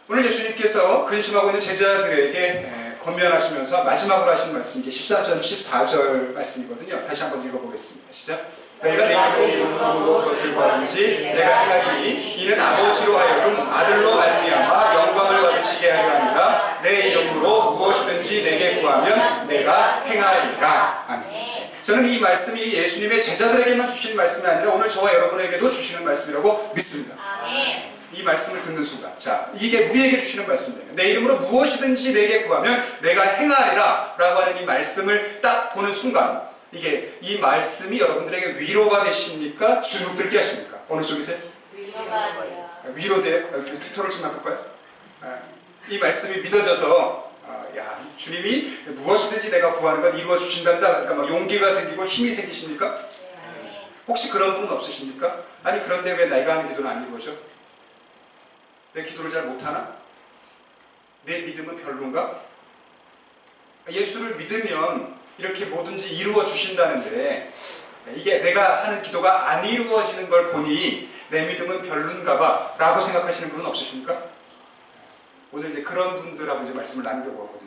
오늘 예수님께서 근심하고 있는 제자들에게 권면하시면서 마지막으로 하신 말씀 이제 13절, 14절 말씀이거든요. 다시 한번 읽어보겠습니다. 시작. 너희가 내 이름으로 무엇으로 그것을 구하든지 내가 행하리니 이는 아버지로 하여금 아들로 말미암아 영광을 받으시게 하려 함이라. 내 이름으로 무엇이든지 내게 구하면 내가 행하리라. 아멘. 저는 이 말씀이 예수님의 제자들에게만 주신 말씀이 아니라 오늘 저와 여러분에게도 주시는 말씀이라고 믿습니다. 아멘. 이 말씀을 듣는 순간, 자, 이게 우리에게 주시는 말씀이에요. 내 이름으로 무엇이든지 내게 구하면 내가 행하리라 라고 하는 이 말씀을 딱 보는 순간, 이게 이 말씀이 여러분들에게 위로가 되십니까? 주눅들게 하십니까? 어느 쪽이세요? 위로가 돼요. 위로돼요? 투표를 좀 해볼까요? 이 말씀이 믿어져서 야, 주님이 무엇이든지 내가 구하는 건 이루어 주신단다. 그러니까 막 용기가 생기고 힘이 생기십니까? 혹시 그런 분은 없으십니까? 아니 그런데 왜 내가 하는 기도는 안 이루어져? 내 기도를 잘 못하나? 내 믿음은 별론가? 예수를 믿으면 이렇게 뭐든지 이루어 주신다는데 이게 내가 하는 기도가 안 이루어지는 걸 보니 내 믿음은 별론가 봐 라고 생각하시는 분은 없으십니까? 오늘 이제 그런 분들하고 이제 말씀을 나누려고 하거든요.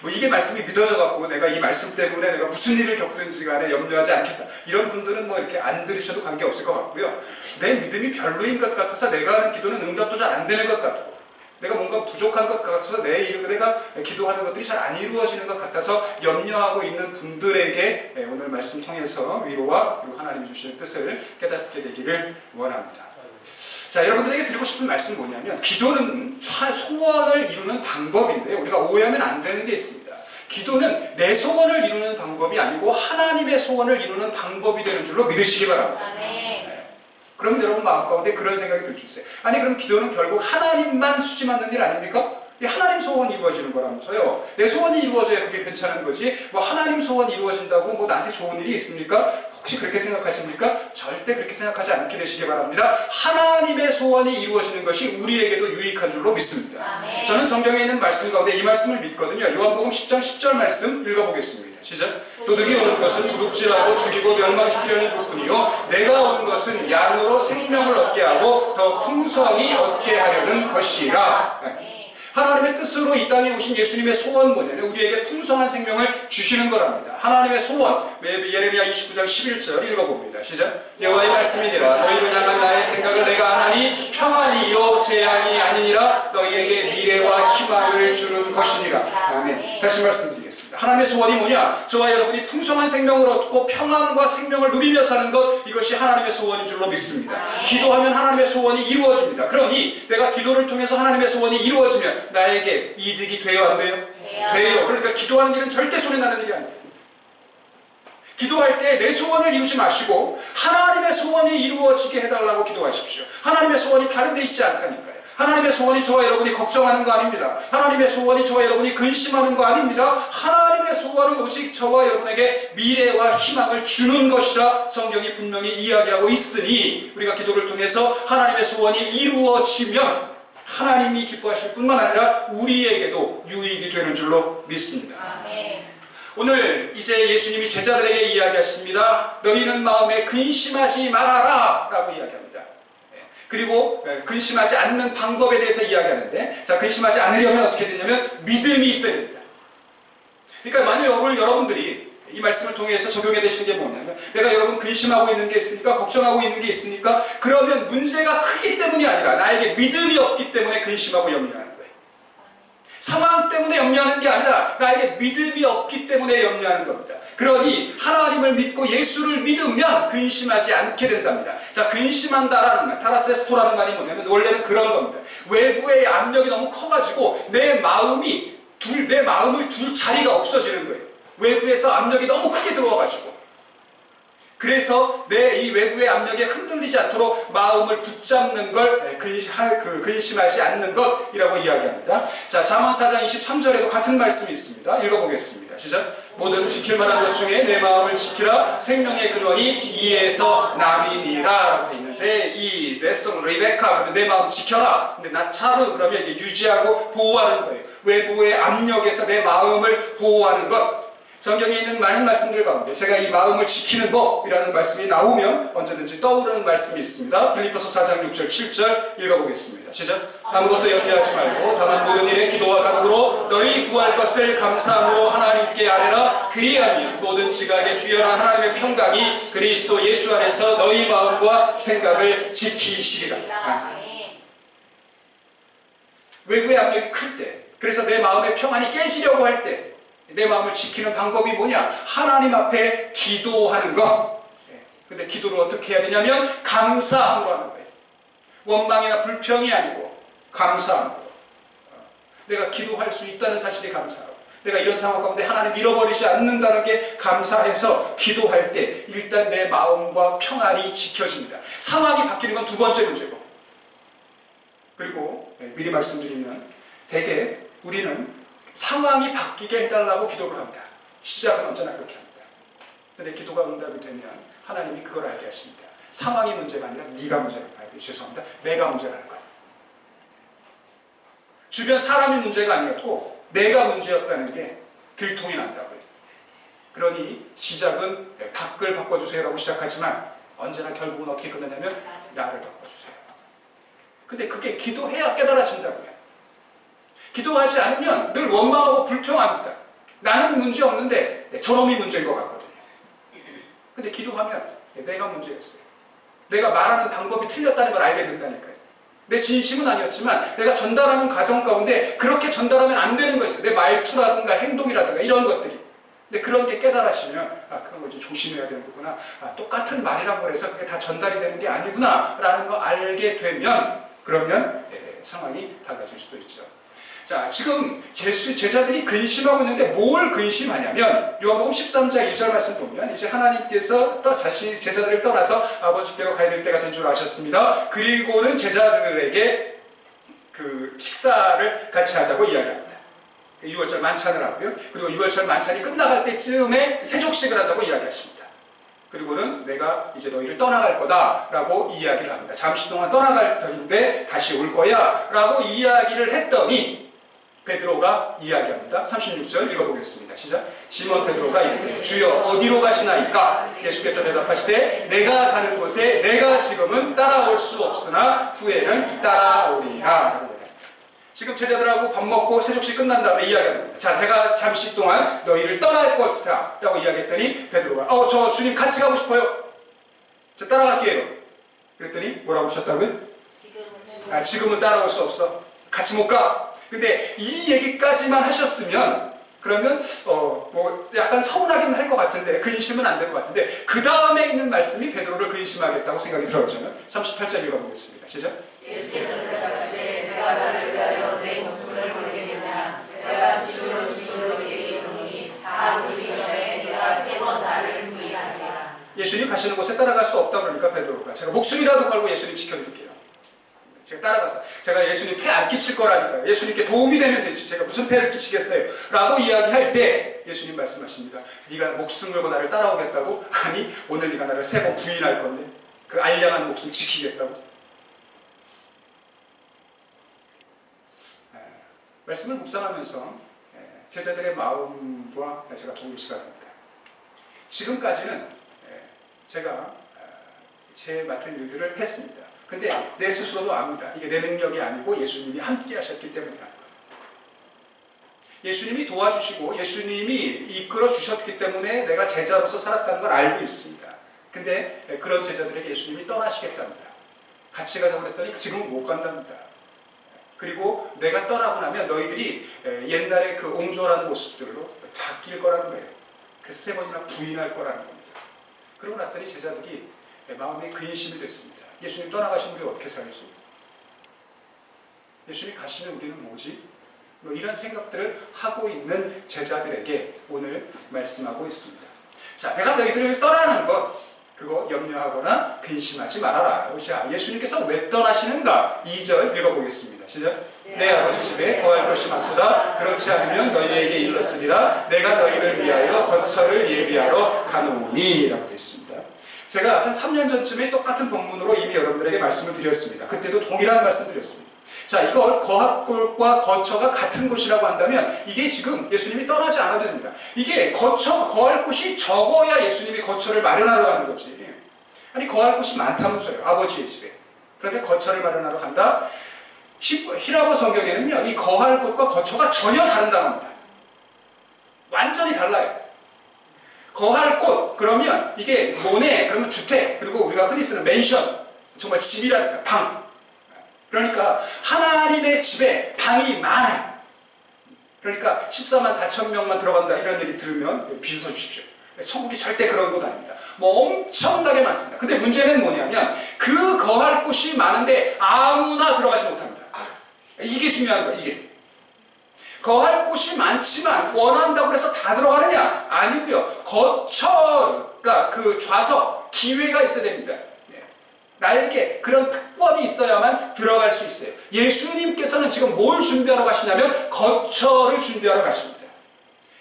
뭐 이게 말씀이 믿어져 갖고 내가 이 말씀 때문에 내가 무슨 일을 겪든지 간에 염려하지 않겠다. 이런 분들은 뭐 이렇게 안 들으셔도 관계없을 것 같고요. 내 믿음이 별로인 것 같아서 내가 하는 기도는 응답도 잘 안 되는 것 같고 내가 뭔가 부족한 것 같아서 내가 기도하는 것들이 잘 안 이루어지는 것 같아서 염려하고 있는 분들에게 오늘 말씀 통해서 위로와 그리고 하나님이 주시는 뜻을 깨닫게 되기를 원합니다. 자, 여러분들에게 드리고 싶은 말씀은 뭐냐면 기도는 소원을 이루는 방법인데 우리가 오해하면 안 되는 게 있습니다. 기도는 내 소원을 이루는 방법이 아니고 하나님의 소원을 이루는 방법이 되는 줄로 믿으시기 바랍니다. 그러면 여러분 마음 가운데 그런 생각이 들 수 있어요. 아니 그럼 기도는 결국 하나님만 수지맞는 일 아닙니까? 하나님 소원이 이루어지는 거라면서요. 내 소원이 이루어져야 그게 괜찮은 거지. 뭐 하나님 소원이 이루어진다고 뭐 나한테 좋은 일이 있습니까? 혹시 그렇게 생각하십니까? 절대 그렇게 생각하지 않게 되시기 바랍니다. 하나님의 소원이 이루어지는 것이 우리에게도 유익한 줄로 믿습니다. 아멘. 저는 성경에 있는 말씀 가운데 이 말씀을 믿거든요. 요한복음 10장 10절 말씀 읽어보겠습니다. 시작. 도둑이 오는 것은 도둑질하고 죽이고 멸망시키려는 것뿐이요 내가 온 것은 양으로 생명을 얻게 하고 더 풍성히 얻게 하려는 것이라. 하나님의 뜻으로 이 땅에 오신 예수님의 소원 뭐냐면 우리에게 풍성한 생명을 주시는 거랍니다. 하나님의 소원, 예레미야 29장 11절 읽어봅니다. 시작. 여호와의 말씀이니라. 너희를 향한 나의 생각을 내가 아나니 평안이요 재앙이 아니니라. 너희에게 미래와 희망을 주는 것이니라. 아멘. 다시 말씀드리겠습니다. 하나님의 소원이 뭐냐? 저와 여러분이 풍성한 생명을 얻고 평안과 생명을 누리며 사는 것, 이것이 하나님의 소원인 줄로 믿습니다. 기도하면 하나님의 소원이 이루어집니다. 그러니 내가 기도를 통해서 하나님의 소원이 이루어지면 나에게 이득이 돼요, 안 돼요? 돼요. 그러니까 기도하는 일은 절대 손해나는 일이 아니에요. 기도할 때 내 소원을 이루지 마시고 하나님의 소원이 이루어지게 해달라고 기도하십시오. 하나님의 소원이 다른 데 있지 않다니까요. 하나님의 소원이 저와 여러분이 걱정하는 거 아닙니다. 하나님의 소원이 저와 여러분이 근심하는 거 아닙니다. 하나님의 소원은 오직 저와 여러분에게 미래와 희망을 주는 것이라 성경이 분명히 이야기하고 있으니 우리가 기도를 통해서 하나님의 소원이 이루어지면 하나님이 기뻐하실 뿐만 아니라 우리에게도 유익이 되는 줄로 믿습니다. 아멘. 오늘 이제 예수님이 제자들에게 이야기하십니다. 너희는 마음에 근심하지 말아라 라고 이야기합니다. 그리고 근심하지 않는 방법에 대해서 이야기하는데, 자, 근심하지 않으려면 어떻게 되냐면 믿음이 있어야 됩니다. 그러니까 만약 오늘 여러분들이 이 말씀을 통해서 적용해 되시는 게 뭐냐면 내가 여러분 근심하고 있는 게 있으니까 걱정하고 있는 게 있으니까 그러면 문제가 크기 때문이 아니라 나에게 믿음이 없기 때문에 근심하고 염려하는 거예요. 상황 때문에 염려하는 게 아니라 나에게 믿음이 없기 때문에 염려하는 겁니다. 그러니 하나님을 믿고 예수를 믿으면 근심하지 않게 된답니다. 자, 근심한다라는 말, 타라세스토라는 말이 뭐냐면 원래는 그런 겁니다. 외부의 압력이 너무 커가지고 내 마음을 둘 자리가 없어지는 거예요. 외부에서 압력이 너무 크게 들어와가지고 그래서 내 이 외부의 압력에 흔들리지 않도록 마음을 붙잡는 걸 근심하지 않는 것이라고 이야기합니다. 자, 잠언 4장 23절에도 같은 말씀이 있습니다. 읽어보겠습니다. 시작. 모든 지킬 만한 것 중에 내 마음을 지키라. 생명의 근원이 이에서 남이니라 라고 되어 있는데 이 넷송 리베카 그러면 내 마음 지켜라. 근데 나차르 그러면 이제 유지하고 보호하는 거예요. 외부의 압력에서 내 마음을 보호하는 것. 성경에 있는 많은 말씀들 가운데 제가 이 마음을 지키는 법이라는 말씀이 나오면 언제든지 떠오르는 말씀이 있습니다. 빌립보서 4장 6절 7절 읽어보겠습니다. 시작. 아무것도 염려하지 말고 다만 모든 일에 기도와 간구로 너희 구할 것을 감사함으로 하나님께 아뢰라. 그리하면 모든 지각에 뛰어난 하나님의 평강이 그리스도 예수 안에서 너희 마음과 생각을 지키시리라. 외부의 압력이 클 때, 그래서 내 마음의 평안이 깨지려고 할 때 내 마음을 지키는 방법이 뭐냐? 하나님 앞에 기도하는 것. 근데 기도를 어떻게 해야 되냐면 감사함으로 하는 거예요. 원망이나 불평이 아니고 감사함으로. 내가 기도할 수 있다는 사실이 감사하고, 내가 이런 상황 가운데 하나님 잃어버리지 않는다는 게 감사해서 기도할 때 일단 내 마음과 평안이 지켜집니다. 상황이 바뀌는 건 두 번째 문제고, 그리고 미리 말씀드리면 대개 우리는 상황이 바뀌게 해달라고 기도를 합니다. 시작은 언제나 그렇게 합니다. 근데 기도가 응답이 되면 하나님이 그걸 알게 하십니다. 상황이 문제가 아니라 네가 문제라는 거예요. 죄송합니다. 내가 문제라는 거예요. 주변 사람이 문제가 아니었고 내가 문제였다는 게 들통이 난다고요. 그러니 시작은 밖을 바꿔주세요라고 시작하지만 언제나 결국은 어떻게 끝나냐면 나를 바꿔주세요. 근데 그게 기도해야 깨달아진다고요. 기도하지 않으면 늘 원망하고 불평합니다. 나는 문제 없는데 저놈이 문제인 것 같거든요. 근데 기도하면 내가 문제였어요. 내가 말하는 방법이 틀렸다는 걸 알게 된다니까요. 내 진심은 아니었지만 내가 전달하는 과정 가운데 그렇게 전달하면 안 되는 거 있어요. 내 말투라든가 행동이라든가 이런 것들이. 근데 그런 게 깨달아지면 그런 거 좀 조심해야 되는 거구나. 똑같은 말이라고 해서 그게 다 전달이 되는 게 아니구나 라는 거 알게 되면 그러면 상황이 달라질 수도 있죠. 자, 지금 예수 제자들이 근심하고 있는데 뭘 근심하냐면 요한복음 13장 1절 말씀 보면 이제 하나님께서 또 자신 제자들을 떠나서 아버지께로 가야 될 때가 된 줄 아셨습니다. 그리고는 제자들에게 그 식사를 같이 하자고 이야기합니다. 6월절 만찬을 하고요. 그리고 6월절 만찬이 끝나갈 때쯤에 세족식을 하자고 이야기하십니다. 그리고는 내가 이제 너희를 떠나갈 거다라고 이야기를 합니다. 잠시 동안 떠나갈 터인데 다시 올 거야 라고 이야기를 했더니 베드로가 이야기합니다. 36절 읽어보겠습니다. 시작. 시몬 베드로가 이르되 주여 어디로 가시나이까? 예수께서 대답하시되 내가 가는 곳에 내가 지금은 따라올 수 없으나 후에는 따라오리라. 지금 제자들하고 밥 먹고 세족식 끝난 다음에 이야기합니다. 자, 제가 잠시 동안 너희를 떠날 것이다 라고 이야기했더니 베드로가 저 주님 같이 가고 싶어요. 자, 따라갈게요. 그랬더니 뭐라고 하셨다고요? 지금은 따라올 수 없어. 같이 못 가. 근데 이 얘기까지만 하셨으면 그러면 뭐 약간 서운하긴 할 것 같은데 근심은 안 될 것 같은데 그 다음에 있는 말씀이 베드로를 근심하겠다고 생각이 들어요. 저는 38절 읽어보겠습니다. 시작. 예수께서 대답하시되 내가 나를 위하여 내 목숨을 버리겠느냐? 내가 지구로 이르노니 다 울기 전에 내가 세 번 나를 부인하리라. 예수님 가시는 곳에 따라갈 수 없다 그러니까 베드로가 제가 목숨이라도 걸고 예수님 지켜드릴게요. 제가 따라가서 제가 예수님 폐 안 끼칠 거라니까요. 예수님께 도움이 되면 되지. 제가 무슨 폐를 끼치겠어요? 라고 이야기할 때 예수님 말씀하십니다. 네가 목숨 걸고 나를 따라오겠다고? 아니 오늘 네가 나를 세 번 부인할 건데 그 알량한 목숨 지키겠다고? 말씀을 묵상하면서 제자들의 마음과 제가 동일시가 됩니다. 지금까지는 제가 제 맡은 일들을 했습니다. 근데 내 스스로도 압니다. 이게 내 능력이 아니고 예수님이 함께 하셨기 때문이라는 거예요. 예수님이 도와주시고 예수님이 이끌어 주셨기 때문에 내가 제자로서 살았다는 걸 알고 있습니다. 근데 그런 제자들에게 예수님이 떠나시겠답니다. 같이 가자고 그랬더니 지금은 못 간답니다. 그리고 내가 떠나고 나면 너희들이 옛날에 그 옹졸한 모습들로 바뀔 거라는 거예요. 그래서 세 번이나 부인할 거라는 겁니다. 그러고 났더니 제자들이 마음에 근심이 됐습니다. 예수님 떠나가신 우리 어떻게 살지? 예수님이 가시면 우리는 뭐지? 뭐 이런 생각들을 하고 있는 제자들에게 오늘 말씀하고 있습니다. 자, 내가 너희들을 떠나는 것 그거 염려하거나 근심하지 말아라. 자, 예수님께서 왜 떠나시는가? 2절 읽어보겠습니다. 시작. 내 아버지 집에 거할 것이 많도다. 그렇지 않으면 너희에게 일렀으리라. 내가 너희를 위하여 거처를 예비하러 가노니 라고 되어 있습니다. 제가 한 3년 전쯤에 똑같은 본문으로 이미 여러분들에게 말씀을 드렸습니다. 그때도 동일한 말씀 드렸습니다. 자, 이걸 거할골과 거처가 같은 곳이라고 한다면 이게 지금 예수님이 떠나지 않아도 됩니다. 이게 거할 곳이 적어야 예수님이 거처를 마련하러 가는 거지. 아니, 거할 곳이 많다면서요, 아버지의 집에. 그런데 거처를 마련하러 간다? 히라보 성경에는요, 이 거할 곳과 거처가 전혀 다른다고 합니다. 완전히 달라요. 거할 곳, 그러면 이게 모네, 그러면 주택, 그리고 우리가 흔히 쓰는 맨션, 정말 집이라는 뜻이에요. 방. 그러니까 하나님의 집에 방이 많아요. 그러니까 14만 4천 명만 들어간다 이런 얘기 들으면 비웃어 주십시오. 천국이 절대 그런 곳 아닙니다. 뭐 엄청나게 많습니다. 근데 문제는 뭐냐면 그 거할 곳이 많은데 아무나 들어가지 못합니다. 이게 중요한 거예요. 이게 거할 곳이 많지만 원한다고 해서 다 들어가느냐? 아니고요. 거처, 그러니까 그 좌석, 기회가 있어야 됩니다. 나에게 그런 특권이 있어야만 들어갈 수 있어요. 예수님께서는 지금 뭘 준비하러 가시냐면 거처를 준비하러 가십니다.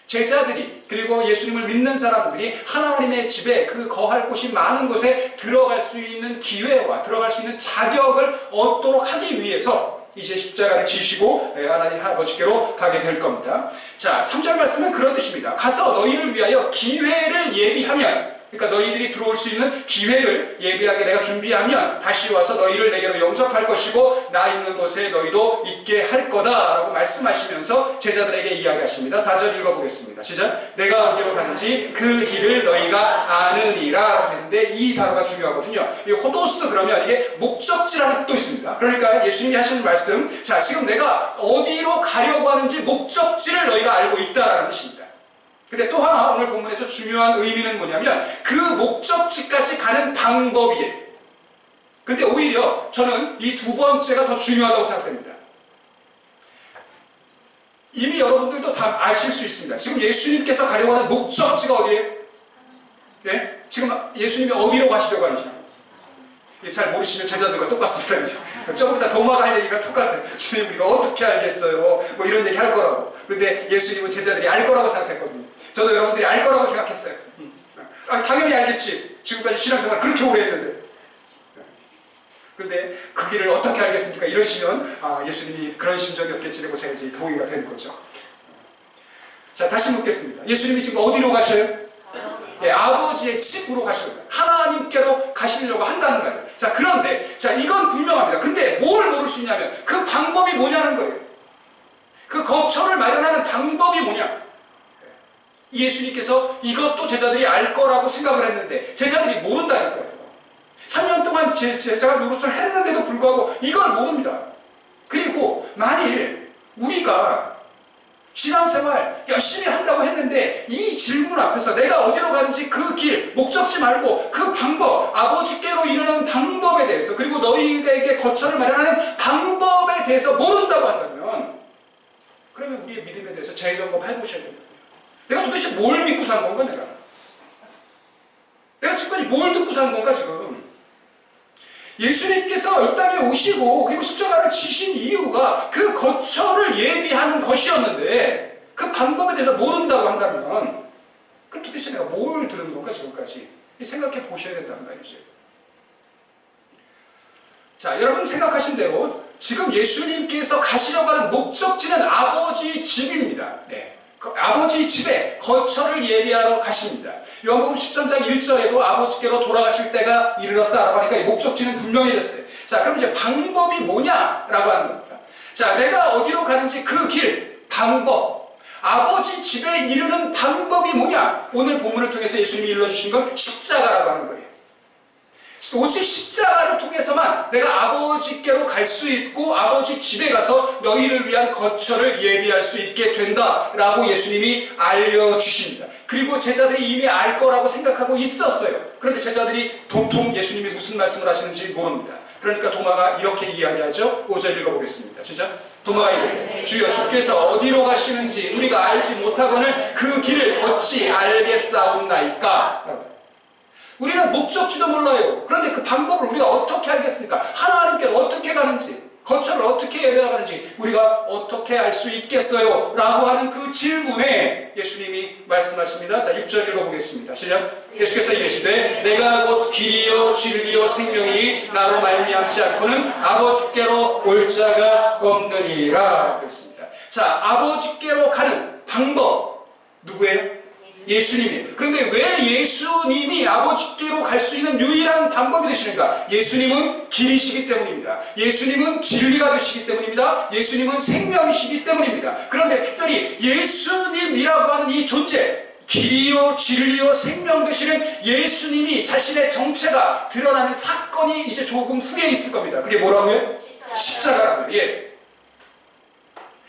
제자들이, 그리고 예수님을 믿는 사람들이 하나님의 집에 그 거할 곳이 많은 곳에 들어갈 수 있는 기회와 들어갈 수 있는 자격을 얻도록 하기 위해서 이제 십자가를 지시고 하나님 아버지께로 가게 될 겁니다. 자, 3절 말씀은 그런 뜻입니다. 가서 너희를 위하여 기회를 예비하면, 그러니까 너희들이 들어올 수 있는 기회를 예비하게 내가 준비하면 다시 와서 너희를 내게로 영접할 것이고 나 있는 곳에 너희도 있게 할 거다라고 말씀하시면서 제자들에게 이야기하십니다. 4절 읽어보겠습니다. 시작. 내가 어디로 가는지 그 길을 너희가 아느니라 했는데 이 단어가 중요하거든요. 이 호도스, 그러면 이게 목적지라는 뜻도 있습니다. 그러니까 예수님이 하시는 말씀, 자, 지금 내가 어디로 가려고 하는지 목적지를 너희가 알고 있다라는 뜻입니다. 근데 또 하나 오늘 본문에서 중요한 의미는 뭐냐면 그 목적지까지 가는 방법이에요. 근데 오히려 저는 이 두 번째가 더 중요하다고 생각됩니다. 이미 여러분들도 다 아실 수 있습니다. 지금 예수님께서 가려고 하는 목적지가 어디예요? 네? 지금 예수님이 어디로 가시려고 하시나요? 잘 모르시면 제자들과 똑같습니다. 조금 이따 도마가 할 얘기가 똑같아요. 주님, 우리가 어떻게 알겠어요? 뭐 이런 얘기 할 거라고. 근데 예수님은 제자들이 알 거라고 생각했거든요. 저도 여러분들이 알 거라고 생각했어요. 당연히 알겠지. 지금까지 신앙생활 그렇게 오래 했는데. 근데 그 길을 어떻게 알겠습니까? 이러시면 예수님이 그런 심정이었겠지라고 제가 이제 동의가 되는 거죠. 자, 다시 묻겠습니다. 예수님이 지금 어디로 가셔요? 네, 아버지의 집으로 가시려고, 하나님께로 가시려고 한다는 거예요. 자, 그런데 자, 이건 분명합니다. 근데 뭘 모를 수 있냐면 그 방법이 뭐냐는 거예요. 그 거처를 마련하는 방법이 뭐냐? 예수님께서 이것도 제자들이 알 거라고 생각을 했는데 제자들이 모른다니까요. 3년 동안 제자가 노릇을 했는데도 불구하고 이걸 모릅니다. 그리고 만일 우리가 신앙생활 열심히 한다고 했는데 이 질문 앞에서 내가 어디로 가는지 그 길, 목적지 말고 그 방법, 아버지께로 이르는 방법에 대해서, 그리고 너희에게 거처를 마련하는 방법에 대해서 모른다고 한다면, 그러면 우리의 믿음에 대해서 재점검 해보셔야 됩니다. 내가 도대체 뭘 믿고 산 건가, 내가 지금까지 뭘 듣고 산 건가, 지금. 예수님께서 이 땅에 오시고 그리고 십자가를 지신 이유가 그 거처를 예비하는 것이었는데 그 방법에 대해서 모른다고 한다면 그럼 도대체 내가 뭘 들은 건가, 지금까지. 생각해 보셔야 된다는 말이죠. 자, 여러분 생각하신 대로 지금 예수님께서 가시려고 하는 목적지는 아버지 집입니다. 네. 아버지 집에 거처를 예비하러 가십니다. 요한복음 13장 1절에도 아버지께로 돌아가실 때가 이르렀다라고 하니까 이 목적지는 분명해졌어요. 자, 그럼 이제 방법이 뭐냐라고 하는 겁니다. 자, 내가 어디로 가는지 그 길, 방법, 아버지 집에 이르는 방법이 뭐냐? 오늘 본문을 통해서 예수님이 일러주신 건 십자가라고 하는 거예요. 오직 십자가를 통해서만 내가 아버지께로 갈 수 있고 아버지 집에 가서 너희를 위한 거처를 예비할 수 있게 된다라고 예수님이 알려주십니다. 그리고 제자들이 이미 알 거라고 생각하고 있었어요. 그런데 제자들이 도통 예수님이 무슨 말씀을 하시는지 모릅니다. 그러니까 도마가 이렇게 이야기하죠. 5절 읽어보겠습니다. 시작. 도마가 이르되 주여 주께서 어디로 가시는지 우리가 알지 못하거늘 그 길을 어찌 알겠사옵나이까. 우리는 목적지도 몰라요. 그런데 그 방법을 우리가 어떻게 알겠습니까? 하나님께로 어떻게 가는지, 거처를 어떻게 예배나가는지 우리가 어떻게 알 수 있겠어요? 라고 하는 그 질문에 예수님이 말씀하십니다. 자, 6절 읽어보겠습니다. 시작. 예수께서 이르시되 내가 곧 길이요 진리요 생명이니 나로 말미암지 않고는 아버지께로 올 자가 없느니라 그랬습니다. 자, 아버지께로 가는 방법 누구예요? 예수님이에요. 그런데 왜 예수님이 아버지께로 갈 수 있는 유일한 방법이 되시는가? 예수님은 길이시기 때문입니다. 예수님은 진리가 되시기 때문입니다. 예수님은 생명이시기 때문입니다. 그런데 특별히 예수님이라고 하는 이 존재, 길이요 진리요 생명 되시는 예수님이 자신의 정체가 드러나는 사건이 이제 조금 후에 있을 겁니다. 그게 뭐라고요? 십자가라고요. 예.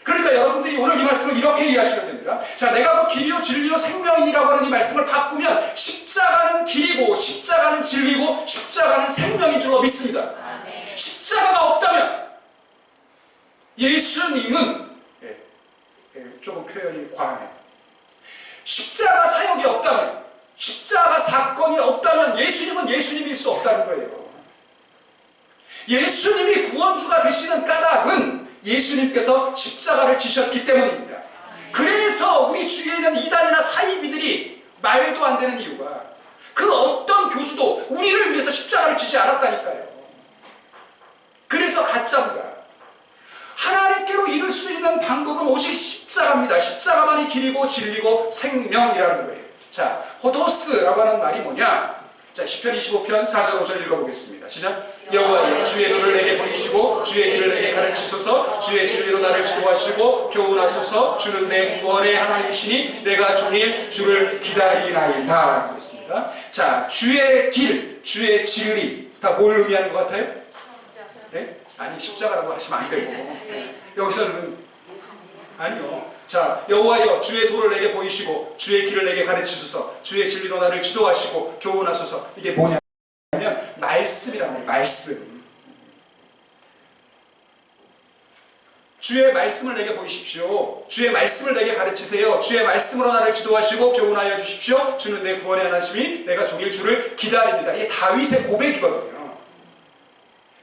그러니까 여러분들이 오늘 이 말씀을 이렇게 이해하시면 됩니다. 자, 내가 길이요 진리요 생명이라고 하는 이 말씀을 바꾸면 십자가는 길이고 십자가는 진리고 십자가는 생명인 줄로 믿습니다. 십자가가 없다면 예수님은 조금 표현이 과하네요. 십자가 사역이 없다면, 십자가 사건이 없다면 예수님은 예수님일 수 없다는 거예요. 예수님이 구원주가 되시는 까닭은 예수님께서 십자가를 지셨기 때문입니다. 그래서 우리 주위에 있는 이단이나 사이비들이 말도 안 되는 이유가 그 어떤 교주도 우리를 위해서 십자가를 지지 않았다니까요. 그래서 가짜입니다. 하나님께로 이룰 수 있는 방법은 오직 십자가입니다. 십자가만이 길이고 진리고 생명이라는 거예요. 자, 호도스라고 하는 말이 뭐냐? 자, 시편 25편 4절 5절 읽어보겠습니다. 시작. 여호와여 주의 도를 내게 보이시고 주의 길을 내게 가르치소서. 주의 진리로 나를 지도하시고 교훈하소서. 주는 내 구원의 하나님이시니 내가 종일 주를 기다리나이다. 그랬습니다. 자, 주의 길, 주의 진리 다 뭘 의미하는 것 같아요? 네? 아니, 십자가라고 하시면 안 되고 여기서는 아니요. 자, 여호와여 주의 도를 내게 보이시고 주의 길을 내게 가르치소서. 주의 진리로 나를 지도하시고 교훈하소서. 이게 뭐냐면 말씀이라는 거예요. 말씀. 주의 말씀을 내게 보이십시오. 주의 말씀을 내게 가르치세요. 주의 말씀으로 나를 지도하시고 교훈하여 주십시오. 주는 내 구원의 하나님이시니 내가 종일 주를 기다립니다. 이게 다윗의 고백이거든요.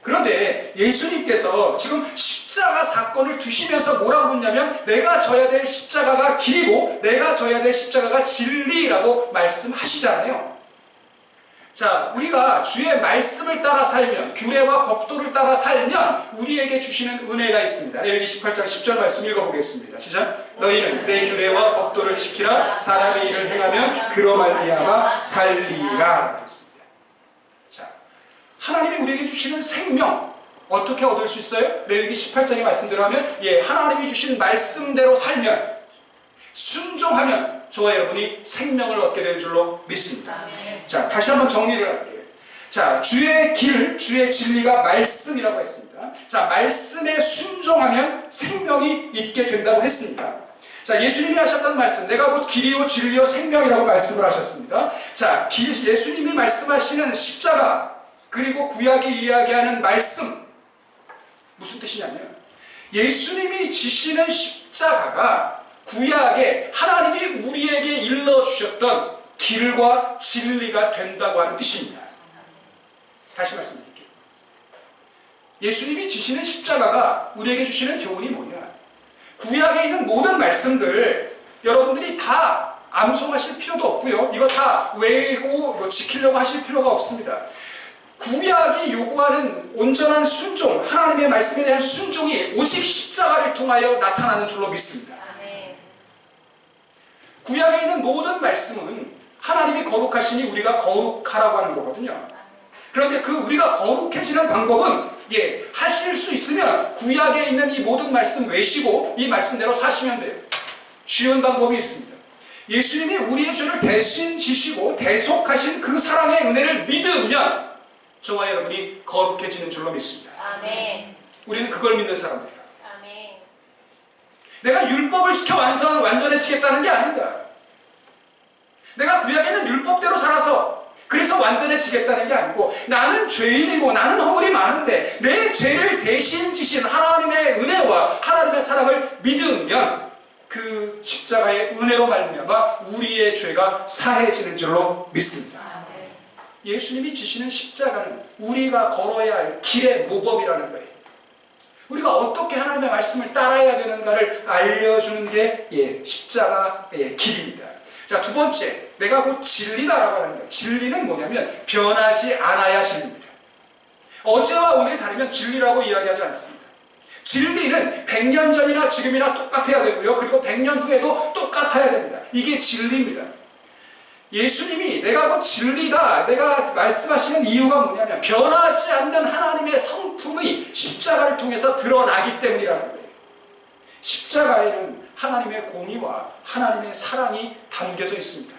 그런데 예수님께서 지금 십자가 사건을 두시면서 뭐라고 했냐면 내가 져야 될 십자가가 길이고 내가 져야 될 십자가가 진리라고 말씀하시잖아요. 자, 우리가 주의 말씀을 따라 살면, 규례와 법도를 따라 살면 우리에게 주시는 은혜가 있습니다. 레위기 18장 10절 말씀 읽어보겠습니다. 시작. 너희는 내 규례와 법도를 지키라. 사람의 일을 행하면 그로 말미암아 살리라. 그랬습니다. 자, 하나님이 우리에게 주시는 생명 어떻게 얻을 수 있어요? 레위기 18장의 말씀대로 하면 하나님이 주신 말씀대로 살면, 순종하면 저와 여러분이 생명을 얻게 되는 줄로 믿습니다. 자, 다시 한번 정리를 할게요. 자, 주의 길, 주의 진리가 말씀이라고 했습니다. 자, 말씀에 순종하면 생명이 있게 된다고 했습니다. 자, 예수님이 하셨던 말씀, 내가 곧 길이요 진리요 생명이라고 말씀을 하셨습니다. 자, 예수님이 말씀하시는 십자가, 그리고 구약이 이야기하는 말씀, 무슨 뜻이냐면 예수님이 지시는 십자가가 구약에 하나님이 우리에게 일러주셨던 길과 진리가 된다고 하는 뜻입니다. 다시 말씀드릴게요. 예수님이 지시는 십자가가 우리에게 주시는 교훈이 뭐냐? 구약에 있는 모든 말씀들 여러분들이 다 암송하실 필요도 없고요. 이거 다 외우고 지키려고 하실 필요가 없습니다. 구약이 요구하는 온전한 순종, 하나님의 말씀에 대한 순종이 오직 십자가를 통하여 나타나는 줄로 믿습니다. 구약에 있는 모든 말씀은 하나님이 거룩하시니 우리가 거룩하라고 하는 거거든요. 그런데 그 우리가 거룩해지는 방법은 하실 수 있으면 구약에 있는 이 모든 말씀 외시고 이 말씀대로 사시면 돼요. 쉬운 방법이 있습니다. 예수님이 우리의 죄를 대신 지시고 대속하신 그 사랑의 은혜를 믿으면 저와 여러분이 거룩해지는 줄로 믿습니다. 아멘. 우리는 그걸 믿는 사람들이에요. 아멘. 내가 율법을 지켜 완전해지겠다는 게 아닙니다. 내가 구약에 있는 율법대로 살아서 그래서 완전해지겠다는 게 아니고 나는 죄인이고 나는 허물이 많은데 내 죄를 대신 지신 하나님의 은혜와 하나님의 사랑을 믿으면 그 십자가의 은혜로 말미암아 우리의 죄가 사해지는 줄로 믿습니다. 예수님이 지시는 십자가는 우리가 걸어야 할 길의 모범이라는 거예요. 우리가 어떻게 하나님의 말씀을 따라야 되는가를 알려주는 게 십자가의 길입니다. 자, 두 번째, 내가 곧 진리다라고 하는 거예요. 진리는 뭐냐면 변하지 않아야 진리입니다. 어제와 오늘이 다르면 진리라고 이야기하지 않습니다. 진리는 100년 전이나 지금이나 똑같아야 되고요. 그리고 100년 후에도 똑같아야 됩니다. 이게 진리입니다. 예수님이 내가 곧 진리다, 내가 말씀하시는 이유가 뭐냐면 변하지 않는 하나님의 성품의 십자가를 통해서 드러나기 때문이라는 거예요. 십자가에는 하나님의 공의와 하나님의 사랑이 담겨져 있습니다.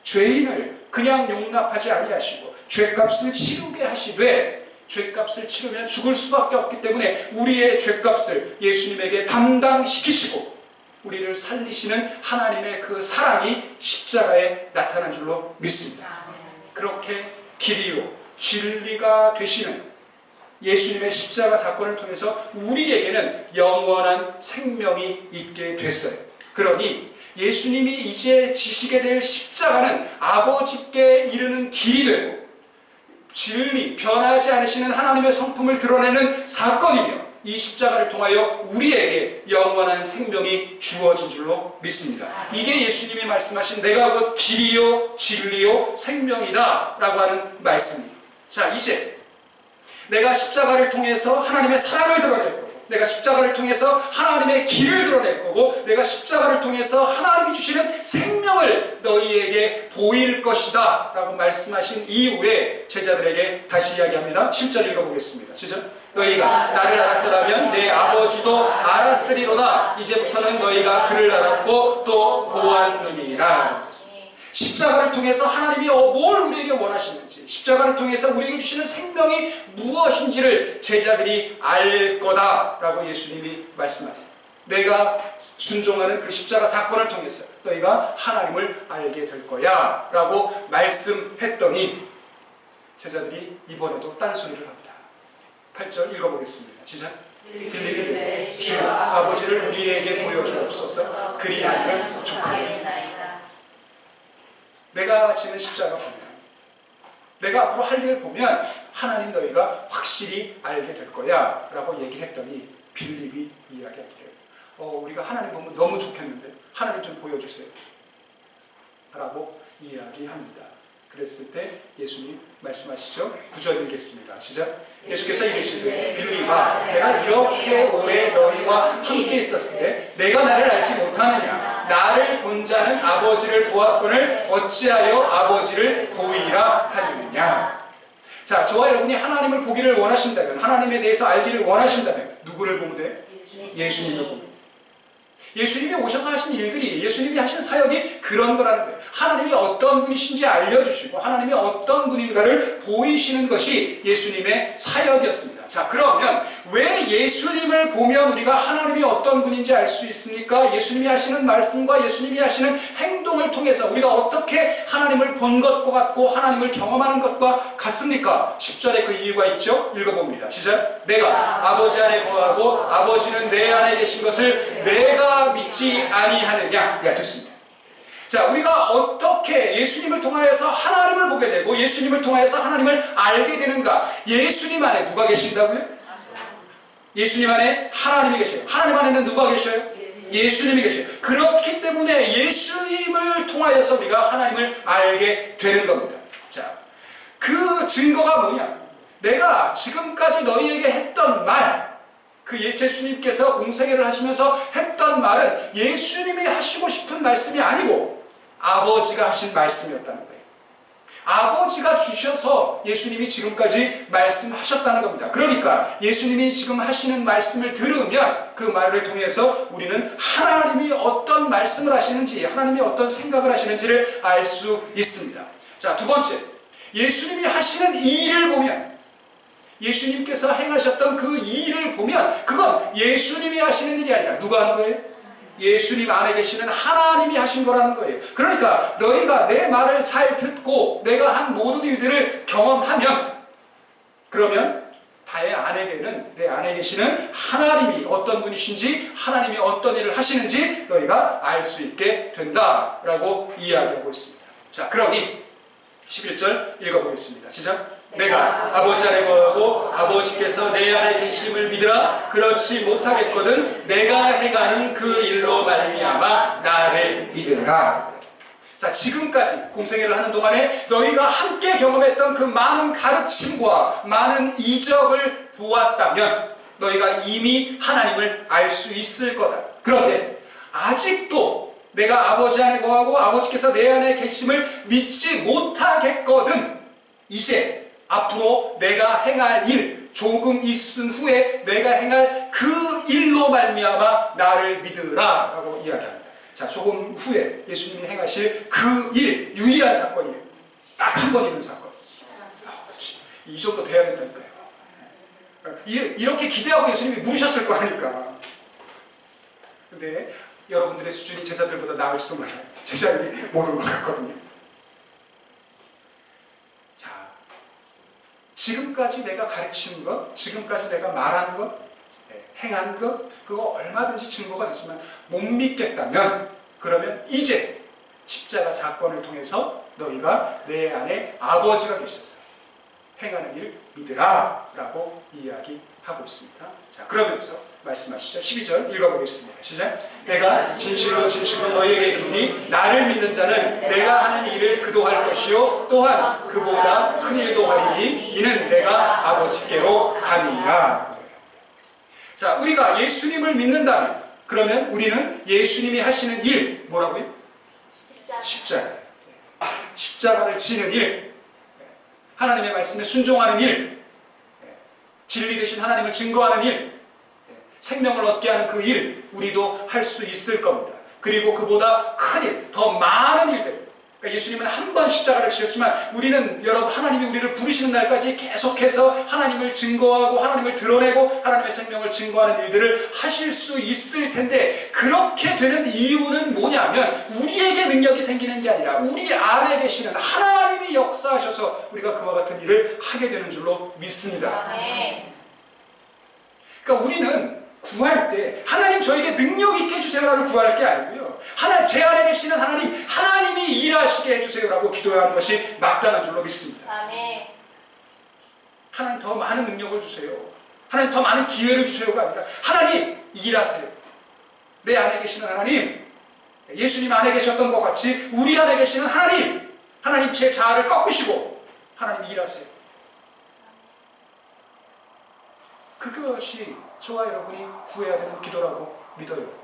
죄인을 그냥 용납하지 아니하시고 죄값을 치르게 하시되, 죄값을 치르면 죽을 수밖에 없기 때문에 우리의 죄값을 예수님에게 담당시키시고 우리를 살리시는 하나님의 그 사랑이 십자가에 나타난 줄로 믿습니다. 그렇게 길이요 진리가 되시는 예수님의 십자가 사건을 통해서 우리에게는 영원한 생명이 있게 됐어요. 그러니 예수님이 이제 지시게 될 십자가는 아버지께 이르는 길이 되고 진리, 변하지 않으시는 하나님의 성품을 드러내는 사건이며 이 십자가를 통하여 우리에게 영원한 생명이 주어진 줄로 믿습니다. 이게 예수님이 말씀하신 내가 곧 길이요 진리요 생명이다 라고 하는 말씀입니다. 자, 이제 내가 십자가를 통해서 하나님의 사랑을 드러낼 거고, 내가 십자가를 통해서 하나님의 길을 드러낼 거고, 내가 십자가를 통해서 하나님이 주시는 생명을 너희에게 보일 것이다 라고 말씀하신 이후에 제자들에게 다시 이야기합니다. 7절 읽어보겠습니다. 시작. 너희가 나를 알았더라면 내 아버지도 알았으리로다. 이제부터는 너희가 그를 알았고 또 보았느니라. 십자가를 통해서 하나님이 뭘 우리에게 원하시는지, 십자가를 통해서 우리에게 주시는 생명이 무엇인지를 제자들이 알 거다라고 예수님이 말씀하세요. 내가 순종하는 그 십자가 사건을 통해서 너희가 하나님을 알게 될 거야 라고 말씀했더니 제자들이 이번에도 딴소리를 합니다. 8절 읽어보겠습니다. 시작. 빌립이 주여 아버지를 우리에게 보여주옵소서. 그리하면 족하리이다. 내가 지는 십자가 보면, 내가 앞으로 할 일을 보면 하나님 너희가 확실히 알게 될 거야 라고 얘기했더니 빌립이 이야기하기를 우리가 하나님 보면 너무 좋겠는데 하나님 좀 보여주세요 라고 이야기합니다. 그랬을 때 예수님 말씀하시죠. 9절 읽겠습니다. 시작. 예수께서 이르시되 빌립아 내가 이렇게 오래 너희와 함께 있었을 때 내가 나를 알지 못하느냐? 나를 본 자는 아버지를 보았거늘 어찌하여 아버지를 보이라 하느냐? 자, 저와 여러분이 하나님을 보기를 원하신다면, 하나님에 대해서 알기를 원하신다면 누구를 보면 돼요? 예수님을 보면 돼요. 예수님이 오셔서 하신 일들이, 예수님이 하신 사역이 그런 거라는 거예요. 하나님이 어떤 분이신지 알려주시고 하나님이 어떤 분인가를 보이시는 것이 예수님의 사역이었습니다. 자, 그러면 왜 예수님을 보면 우리가 하나님이 어떤 분인지 알 수 있습니까? 예수님이 하시는 말씀과 예수님이 하시는 행동을 통해서 우리가 어떻게 하나님을 본 것과 같고 하나님을 경험하는 것과 같습니까? 10절에 그 이유가 있죠. 읽어봅니다. 시작. 내가 아버지 안에 거하고 아버지는 내 안에 계신 것을 내가 믿지 아니하느냐? 야, 됐습니다. 자, 우리가 어떻게 예수님을 통하여서 하나님을 보게 되고 예수님을 통하여서 하나님을 알게 되는가? 예수님 안에 누가 계신다고요? 예수님 안에 하나님이 계셔요. 하나님 안에는 누가 계셔요? 예수님이 계셔요. 그렇기 때문에 예수님을 통하여서 우리가 하나님을 알게 되는 겁니다. 자, 그 증거가 뭐냐? 내가 지금까지 너희에게 했던 말, 그 예수님께서 공생애를 하시면서 했던 말은 예수님이 하시고 싶은 말씀이 아니고 아버지가 하신 말씀이었다는 거예요. 아버지가 주셔서 예수님이 지금까지 말씀하셨다는 겁니다. 그러니까 예수님이 지금 하시는 말씀을 들으면 그 말을 통해서 우리는 하나님이 어떤 말씀을 하시는지, 하나님이 어떤 생각을 하시는지를 알 수 있습니다. 자, 두 번째, 예수님이 하시는 이 일을 보면, 예수님께서 행하셨던 그 일을 보면 그건 예수님이 하시는 일이 아니라 누가 하는 거예요? 예수님 안에 계시는 하나님이 하신 거라는 거예요. 그러니까 너희가 내 말을 잘 듣고 내가 한 모든 일들을 경험하면, 그러면 내 안에게는, 내 안에 계시는 하나님이 어떤 분이신지, 하나님이 어떤 일을 하시는지 너희가 알 수 있게 된다라고 이야기하고 있습니다. 자, 그러니 11절 읽어보겠습니다. 시작. 내가 아버지 안에 거하고 아버지께서 내 안에 계심을 믿으라. 그렇지 못하겠거든 내가 행하는 그 일로 말미암아 나를 믿으라. 자, 지금까지 공생애를 하는 동안에 너희가 함께 경험했던 그 많은 가르침과 많은 이적을 보았다면 너희가 이미 하나님을 알 수 있을 거다. 그런데 아직도 내가 아버지 안에 거하고 아버지께서 내 안에 계심을 믿지 못하겠거든 이제 앞으로 내가 행할 일, 조금 있은 후에 내가 행할 그 일로 말미암아 나를 믿으라 라고 이야기합니다. 자, 조금 후에 예수님이 행하실 그 일, 유일한 사건이에요. 딱 한 번 있는 사건. 그렇지. 이 정도 돼야 된다니까요. 이렇게 기대하고 예수님이 물으셨을 거라니까. 근데 여러분들의 수준이 제자들보다 나을지도 몰라요. 제자들이 모르는 것 같거든요. 자, 지금까지 내가 가르치는 것, 지금까지 내가 말한 것, 행한 것, 그거 얼마든지 증거가 되지만 못 믿겠다면 그러면 이제 십자가 사건을 통해서 너희가 내 안에 아버지가 계셔서 행하는 일 믿으라 라고 이야기하고 있습니다. 자, 그러면서 말씀하시죠. 12절 읽어보겠습니다. 시작. 내가 진실로 진실로 너희에게 이르노니 나를 믿는 자는 내가 하는 일을 그도 할 것이요 또한 그보다 큰 일도 하리니 이는 내가 아버지께로 가니라. 자, 우리가 예수님을 믿는다면 그러면 우리는 예수님이 하시는 일 뭐라고요? 십자가. 십자가를 지는 일, 하나님의 말씀에 순종하는 일, 진리 되신 하나님을 증거하는 일, 생명을 얻게 하는 그 일 우리도 할 수 있을 겁니다. 그리고 그보다 큰 일, 더 많은 일들. 그러니까 예수님은 한 번 십자가를 지셨지만 우리는 여러분 하나님이 우리를 부르시는 날까지 계속해서 하나님을 증거하고 하나님을 드러내고 하나님의 생명을 증거하는 일들을 하실 수 있을 텐데 그렇게 되는 이유는 뭐냐면 우리에게 능력이 생기는 게 아니라 우리 안에 계시는 하나님이 역사하셔서 우리가 그와 같은 일을 하게 되는 줄로 믿습니다. 그러니까 우리는 구할 때 하나님 저에게 능력 있게 해주세요라고 구할 게 아니고요. 하나님 제 안에 계시는 하나님이 일하시게 해주세요라고 기도해야 하는 것이 마땅한 줄로 믿습니다. 아멘. 하나님 더 많은 능력을 주세요. 하나님 더 많은 기회를 주세요가 아니라 하나님 일하세요. 내 안에 계시는 하나님, 예수님 안에 계셨던 것 같이 우리 안에 계시는 하나님 제 자아를 꺾으시고 하나님 일하세요. 그것이 저와 여러분이 구해야 되는 기도라고 믿어요.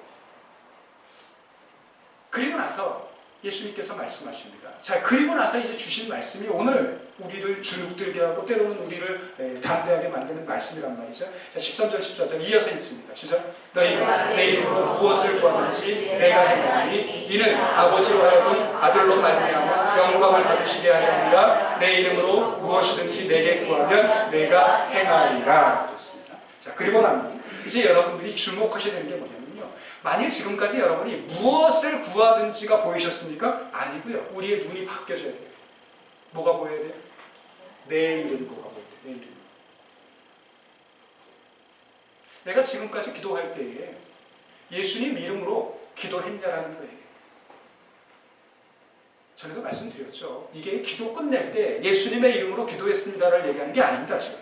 그리고 나서 예수님께서 말씀하십니다. 자, 그리고 나서 이제 주신 말씀이 오늘 우리를 주눅들게 하고 때로는 우리를 담대하게 만드는 말씀이란 말이죠. 자, 13절 14절 이어서 읽습니다. 시작. 너희가 내 이름으로 무엇을 구하든지 내가 행하니 이는 아버지로 하여금 아들로 말미암아 영광을 받으시게 하려 합니다. 내 이름으로 무엇이든지 내게 구하면 내가 행하리라. 그렇습니다. 자, 그리고 나면 이제 여러분들이 주목하셔야 되는 게 뭐냐면요. 만일 지금까지 여러분이 무엇을 구하든지가 보이셨습니까? 아니고요. 우리의 눈이 바뀌어져야 돼요. 뭐가 보여야 돼요? 내 이름으로가 보여야 돼요. 내 이름. 내가 지금까지 기도할 때에 예수님 이름으로 기도했냐라는 거예요. 전에도 말씀드렸죠. 이게 기도 끝낼 때 예수님의 이름으로 기도했습니다를 얘기하는 게 아닙니다. 지금.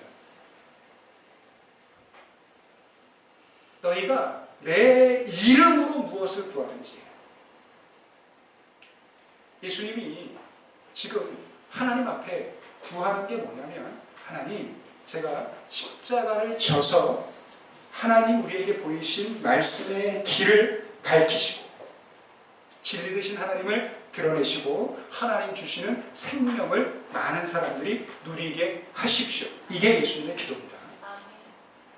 너희가 내 이름으로 무엇을 구하든지 예수님이 지금 하나님 앞에 구하는 게 뭐냐면 하나님 제가 십자가를 져서 하나님 우리에게 보이신 말씀의 길을 밝히시고 진리 되신 하나님을 드러내시고 하나님 주시는 생명을 많은 사람들이 누리게 하십시오. 이게 예수님의 기도입니다.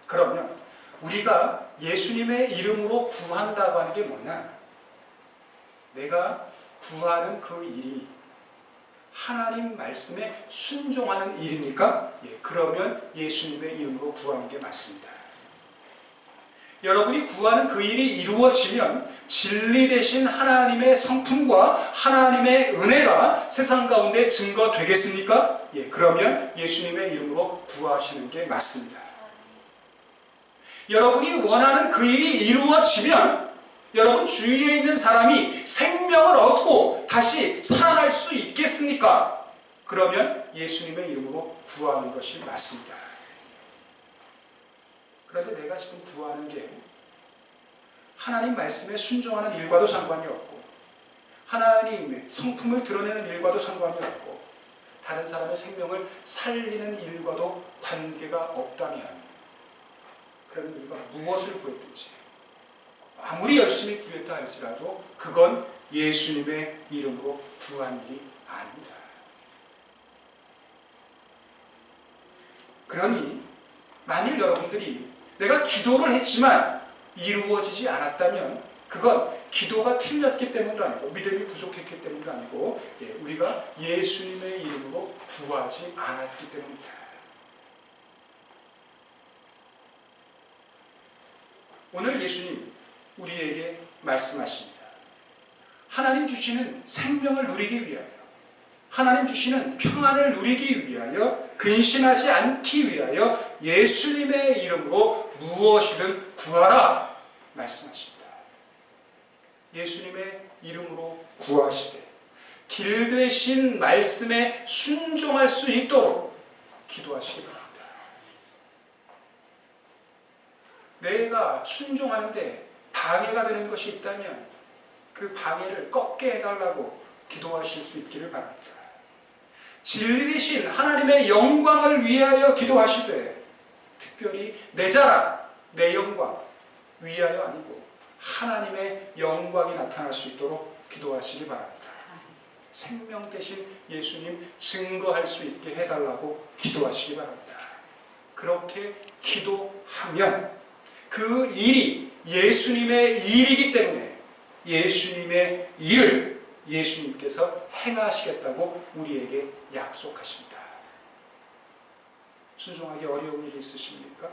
그러면 우리가 예수님의 이름으로 구한다고 하는 게 뭐냐? 내가 구하는 그 일이 하나님 말씀에 순종하는 일입니까? 예, 그러면 예수님의 이름으로 구하는 게 맞습니다. 여러분이 구하는 그 일이 이루어지면 진리 되신 하나님의 성품과 하나님의 은혜가 세상 가운데 증거되겠습니까? 예, 그러면 예수님의 이름으로 구하시는 게 맞습니다. 여러분이 원하는 그 일이 이루어지면 여러분 주위에 있는 사람이 생명을 얻고 다시 살아날 수 있겠습니까? 그러면 예수님의 이름으로 구하는 것이 맞습니다. 그런데 내가 지금 구하는 게 하나님 말씀에 순종하는 일과도 상관이 없고 하나님의 성품을 드러내는 일과도 상관이 없고 다른 사람의 생명을 살리는 일과도 관계가 없다면 그러면 우리가 무엇을 구했든지 아무리 열심히 구했다 할지라도 그건 예수님의 이름으로 구한 일이 아닙니다. 그러니 만일 여러분들이 내가 기도를 했지만 이루어지지 않았다면 그건 기도가 틀렸기 때문도 아니고 믿음이 부족했기 때문도 아니고 우리가 예수님의 이름으로 구하지 않았기 때문입니다. 오늘 예수님 우리에게 말씀하십니다. 하나님 주시는 생명을 누리기 위하여 하나님 주시는 평안을 누리기 위하여 근심하지 않기 위하여 예수님의 이름으로 무엇이든 구하라 말씀하십니다. 예수님의 이름으로 구하시되 길 되신 말씀에 순종할 수 있도록 기도하시기 바랍니다. 내가 순종하는데 방해가 되는 것이 있다면 그 방해를 꺾게 해달라고 기도하실 수 있기를 바랍니다. 진리이신 하나님의 영광을 위하여 기도하시되 특별히 내 자랑, 내 영광 위하여 아니고 하나님의 영광이 나타날 수 있도록 기도하시기 바랍니다. 생명 대신 예수님 증거할 수 있게 해달라고 기도하시기 바랍니다. 그렇게 기도하면 그 일이 예수님의 일이기 때문에 예수님의 일을 예수님께서 행하시겠다고 우리에게 약속하십니다. 순종하기 어려운 일이 있으십니까?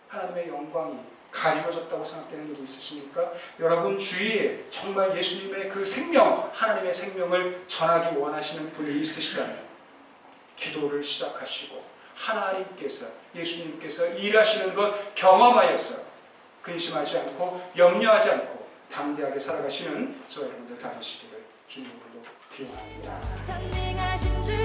하나님의 영광이 가리워졌다고 생각되는 일이 있으십니까? 여러분 주위에 정말 예수님의 그 생명, 하나님의 생명을 전하기 원하시는 분이 있으시다면 기도를 시작하시고 하나님께서, 예수님께서 일하시는 것 경험하여서 근심하지 않고 염려하지 않고 담대하게 살아가시는 저 여러분들 다 되시기를 주님으로 기원합니다. 전능하신 주